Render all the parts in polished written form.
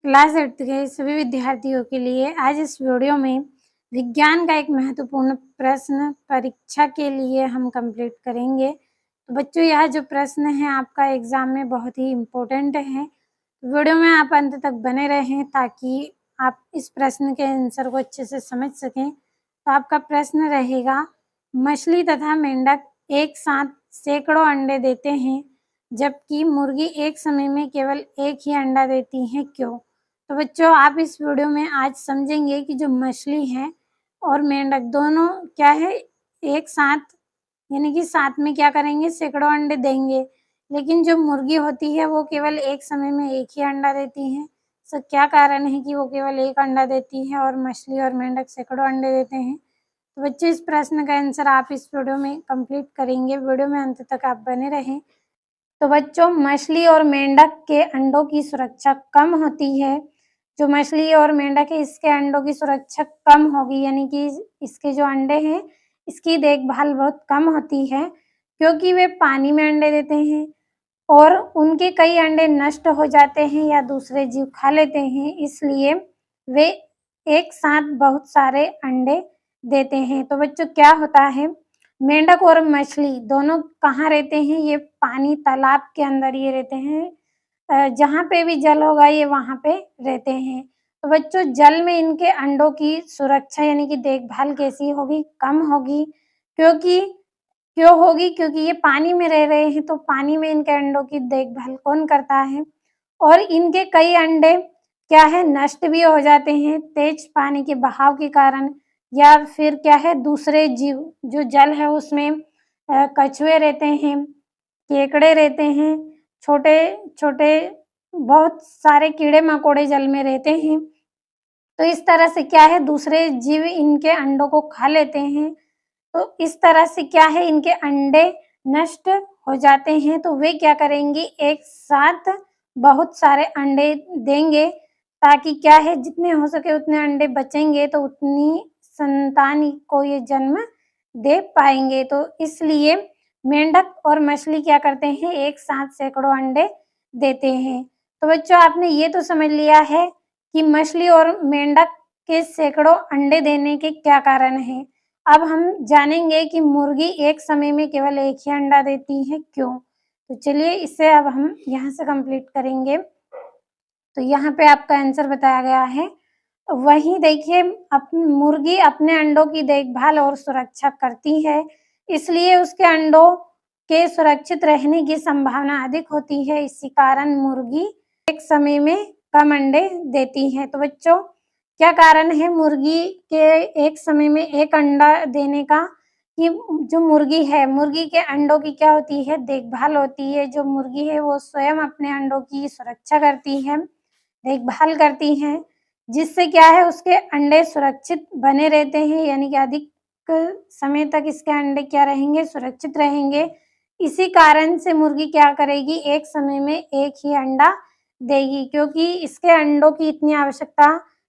Class 8th के सभी विद्यार्थियों के लिए आज इस वीडियो में विज्ञान का एक महत्वपूर्ण प्रश्न परीक्षा के लिए हम कंप्लीट करेंगे। तो बच्चों, यह जो प्रश्न है आपका एग्जाम में बहुत ही इम्पोर्टेंट है। वीडियो में आप अंत तक बने रहें ताकि आप इस प्रश्न के आंसर को अच्छे से समझ सकें। तो आपका प्रश्न रहेगा, मछली तथा मेंढक एक साथ सैकड़ों अंडे देते हैं जबकि मुर्गी एक समय में केवल एक ही अंडा देती है, क्यों? तो बच्चों, आप इस वीडियो में आज समझेंगे कि जो मछली है और मेंढक दोनों क्या है, एक साथ यानी कि साथ में क्या करेंगे, सैकड़ों अंडे देंगे। लेकिन जो मुर्गी होती है वो केवल एक समय में एक ही अंडा देती है। सो क्या कारण है कि वो केवल एक अंडा देती है और मछली और मेंढक सैकड़ों अंडे देते हैं? तो बच्चों, इस प्रश्न का आंसर आप इस वीडियो में कंप्लीट करेंगे। वीडियो में अंत तक आप बने रहें। तो बच्चों, मछली और मेंढक के अंडों की सुरक्षा कम होती है। जो मछली और मेंढक है इसके अंडों की सुरक्षा कम होगी, यानी कि इसके जो अंडे हैं इसकी देखभाल बहुत कम होती है, क्योंकि वे पानी में अंडे देते हैं और उनके कई अंडे नष्ट हो जाते हैं या दूसरे जीव खा लेते हैं, इसलिए वे एक साथ बहुत सारे अंडे देते हैं। तो बच्चों, क्या होता है, मेंढक और मछली दोनों कहाँ रहते हैं? ये पानी तालाब के अंदर ये रहते हैं। जहाँ पे भी जल होगा ये वहाँ पे रहते हैं। तो बच्चों, जल में इनके अंडों की सुरक्षा यानी कि देखभाल कैसी होगी? कम होगी। क्यों होगी? क्योंकि ये पानी में रह रहे हैं, तो पानी में इनके अंडों की देखभाल कौन करता है? और इनके कई अंडे क्या है, नष्ट भी हो जाते हैं तेज पानी के बहाव के कारण, या फिर क्या है, दूसरे जीव जो जल है उसमें कछुए रहते हैं, केकड़े रहते हैं, छोटे छोटे बहुत सारे कीड़े मकोड़े जल में रहते हैं। तो इस तरह से क्या है, दूसरे जीव इनके अंडों को खा लेते हैं। तो इस तरह से क्या है, इनके अंडे नष्ट हो जाते हैं। तो वे क्या करेंगे, एक साथ बहुत सारे अंडे देंगे, ताकि क्या है, जितने हो सके उतने अंडे बचेंगे तो उतनी संतान को ये जन्म दे पाएंगे। तो इसलिए मेंढक और मछली क्या करते हैं, एक साथ सैकड़ों अंडे देते हैं। तो बच्चों, आपने ये तो समझ लिया है कि मछली और मेंढक के सैकड़ों अंडे देने के क्या कारण हैं। अब हम जानेंगे कि मुर्गी एक समय में केवल एक ही अंडा देती है, क्यों? तो चलिए इसे अब हम यहाँ से कंप्लीट करेंगे। तो यहाँ पे आपका आंसर बताया गया है। वहीं देखिए, मुर्गी अपने अंडों की देखभाल और सुरक्षा करती है, इसलिए उसके अंडों के सुरक्षित रहने की संभावना अधिक होती है। इसी कारण मुर्गी एक समय में कम अंडे देती है। तो बच्चों, क्या कारण है मुर्गी के एक समय में एक अंडा देने का? कि जो मुर्गी है, मुर्गी के अंडों की क्या होती है, देखभाल होती है। जो मुर्गी है वो स्वयं अपने अंडों की सुरक्षा करती है, देखभाल करती हैं, जिससे क्या है, उसके अंडे सुरक्षित बने रहते हैं, यानी कि अधिक समय तक इसके अंडे क्या रहेंगे, सुरक्षित रहेंगे। इसी कारण से मुर्गी क्या करेगी, एक समय में एक ही अंडा देगी, क्योंकि इसके अंडों की इतनी आवश्यकता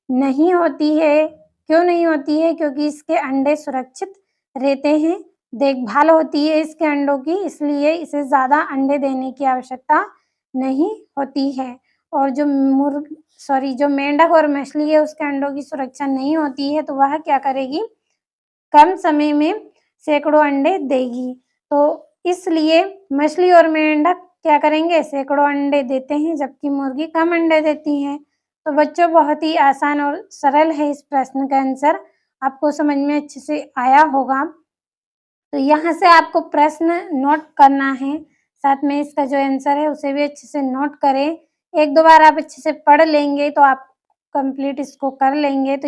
नहीं होती है। क्यों नहीं होती है? क्योंकि इसके अंडे सुरक्षित रहते हैं, देखभाल होती है इसके अंडों की, इसलिए इसे ज़्यादा अंडे देने की आवश्यकता नहीं होती है। और जो मेंढक और मछली है उसके अंडों की सुरक्षा नहीं होती है, तो वह क्या करेगी, कम समय में सैकड़ों अंडे देगी। तो इसलिए मछली और मेंढक क्या करेंगे, सैकड़ों अंडे देते हैं, जबकि मुर्गी कम अंडे देती है। तो बच्चों, बहुत ही आसान और सरल है इस प्रश्न का आंसर, आपको समझ में अच्छे से आया होगा। तो यहाँ से आपको प्रश्न नोट करना है, साथ में इसका जो आंसर है उसे भी अच्छे से नोट करें। एक दो बार आप अच्छे से पढ़ लेंगे तो आप कंप्लीट इसको कर लेंगे। तो